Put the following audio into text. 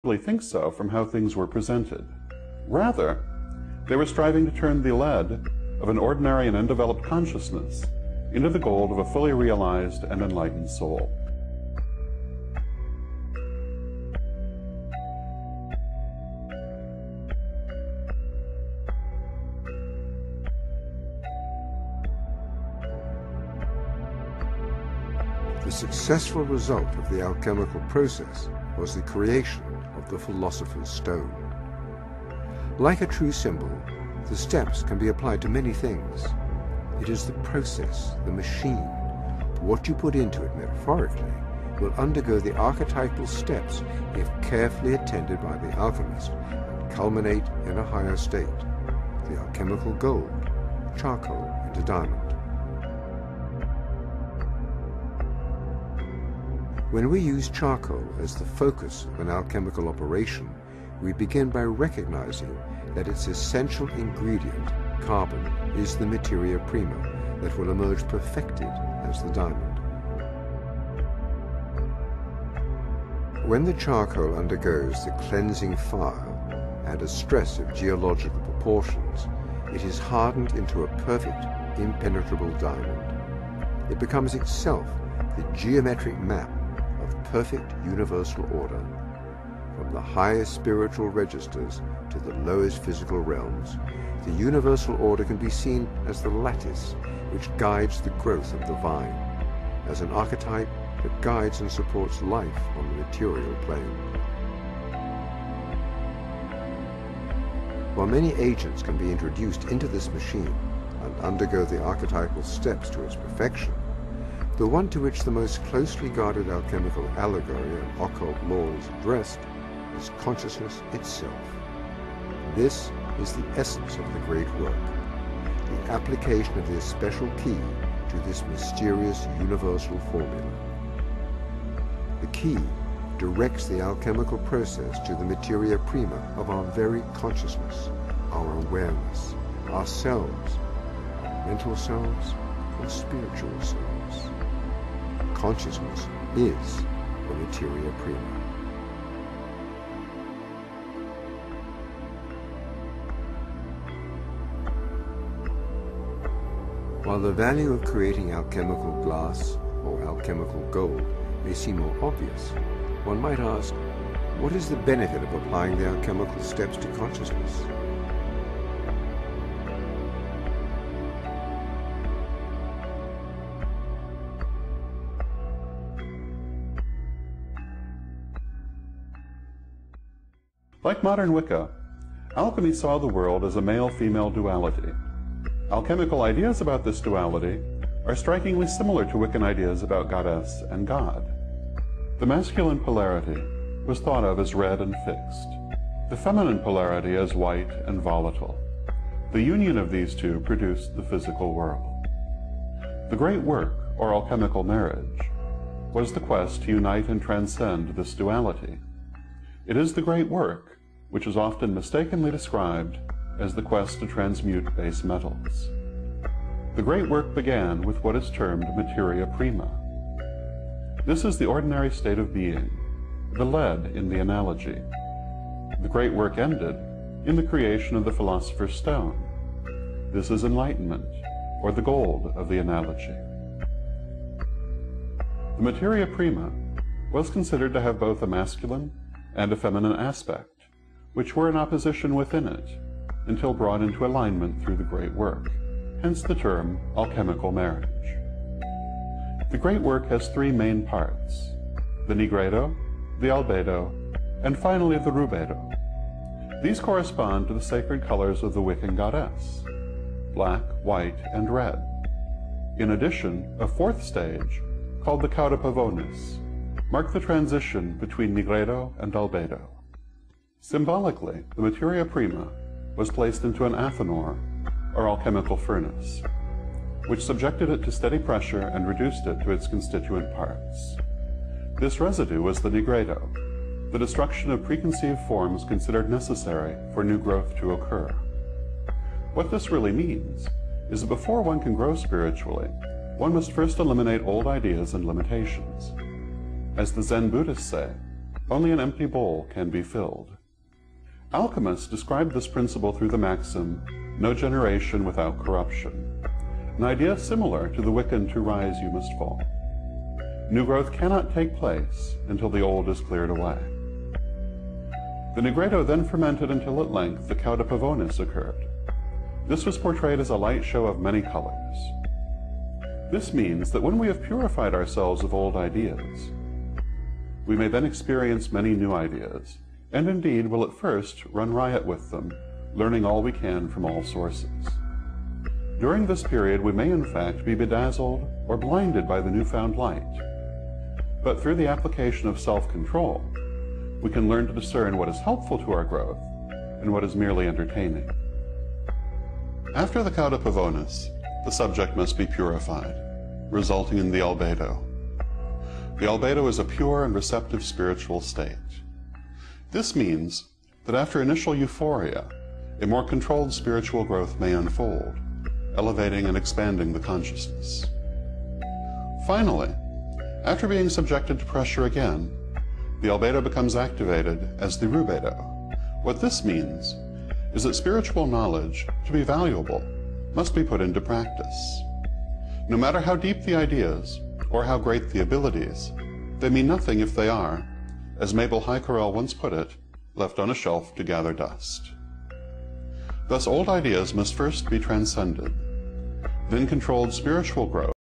really think so from how things were presented. Rather, they were striving to turn the lead of an ordinary and undeveloped consciousness into the gold of a fully realized and enlightened soul. The successful result of the alchemical process was the creation of the Philosopher's Stone. Like a true symbol, the steps can be applied to many things. It is the process, the machine. What you put into it metaphorically will undergo the archetypal steps if carefully attended by the alchemist and culminate in a higher state, the alchemical gold, charcoal into diamond. When we use charcoal as the focus of an alchemical operation, we begin by recognizing that its essential ingredient, carbon, is the materia prima that will emerge perfected as the diamond. When the charcoal undergoes the cleansing fire and a stress of geological proportions, it is hardened into a perfect, impenetrable diamond. It becomes itself the geometric map of perfect universal order. From the highest spiritual registers to the lowest physical realms, the universal order can be seen as the lattice which guides the growth of the vine, as an archetype that guides and supports life on the material plane. While many agents can be introduced into this machine and undergo the archetypal steps to its perfection, the one to which the most closely guarded alchemical allegory and occult laws addressed is consciousness itself. This is the essence of the great work, the application of this special key to this mysterious universal formula. The key directs the alchemical process to the materia prima of our very consciousness, our awareness, ourselves, our mental selves, or spiritual selves. Consciousness is the materia prima. While the value of creating alchemical glass or alchemical gold may seem more obvious, one might ask, what is the benefit of applying the alchemical steps to consciousness? Like modern Wicca, alchemy saw the world as a male-female duality. Alchemical ideas about this duality are strikingly similar to Wiccan ideas about goddess and god. The masculine polarity was thought of as red and fixed, the feminine polarity as white and volatile. The union of these two produced the physical world. The great work, or alchemical marriage, was the quest to unite and transcend this duality. It is the great work, which is often mistakenly described as the quest to transmute base metals. The great work began with what is termed materia prima. This is the ordinary state of being, the lead in the analogy. The great work ended in the creation of the Philosopher's Stone. This is enlightenment, or the gold of the analogy. The materia prima was considered to have both a masculine and a feminine aspect, which were in opposition within it, until brought into alignment through the great work, hence the term alchemical marriage. The great work has three main parts: the nigredo, the albedo, and finally the rubedo. These correspond to the sacred colors of the Wiccan goddess: black, white, and red. In addition, a fourth stage, called the cauda pavonis, marked the transition between nigredo and albedo. Symbolically, the materia prima was placed into an athanor, or alchemical furnace, which subjected it to steady pressure and reduced it to its constituent parts. This residue was the nigredo, the destruction of preconceived forms considered necessary for new growth to occur. What this really means is that before one can grow spiritually, one must first eliminate old ideas and limitations. As the Zen Buddhists say, only an empty bowl can be filled. Alchemists described this principle through the maxim, "No generation without corruption," an idea similar to the Wiccan "To rise you must fall." New growth cannot take place until the old is cleared away. The Negredo then fermented until at length the Cauda Pavonis occurred. This was portrayed as a light show of many colors. This means that when we have purified ourselves of old ideas, we may then experience many new ideas, and indeed will at first run riot with them, learning all we can from all sources. During this period we may in fact be bedazzled or blinded by the newfound light, but through the application of self-control, we can learn to discern what is helpful to our growth and what is merely entertaining. After the Cauda Pavonis, the subject must be purified, resulting in the Albedo. The Albedo is a pure and receptive spiritual state. This means that after initial euphoria, a more controlled spiritual growth may unfold, elevating and expanding the consciousness. Finally, after being subjected to pressure again, the Albedo becomes activated as the Rubedo. What this means is that spiritual knowledge, to be valuable, must be put into practice. No matter how deep the ideas, or how great the abilities, they mean nothing if they are, as Mabel Heikerel once put it, left on a shelf to gather dust. Thus old ideas must first be transcended, then controlled spiritual growth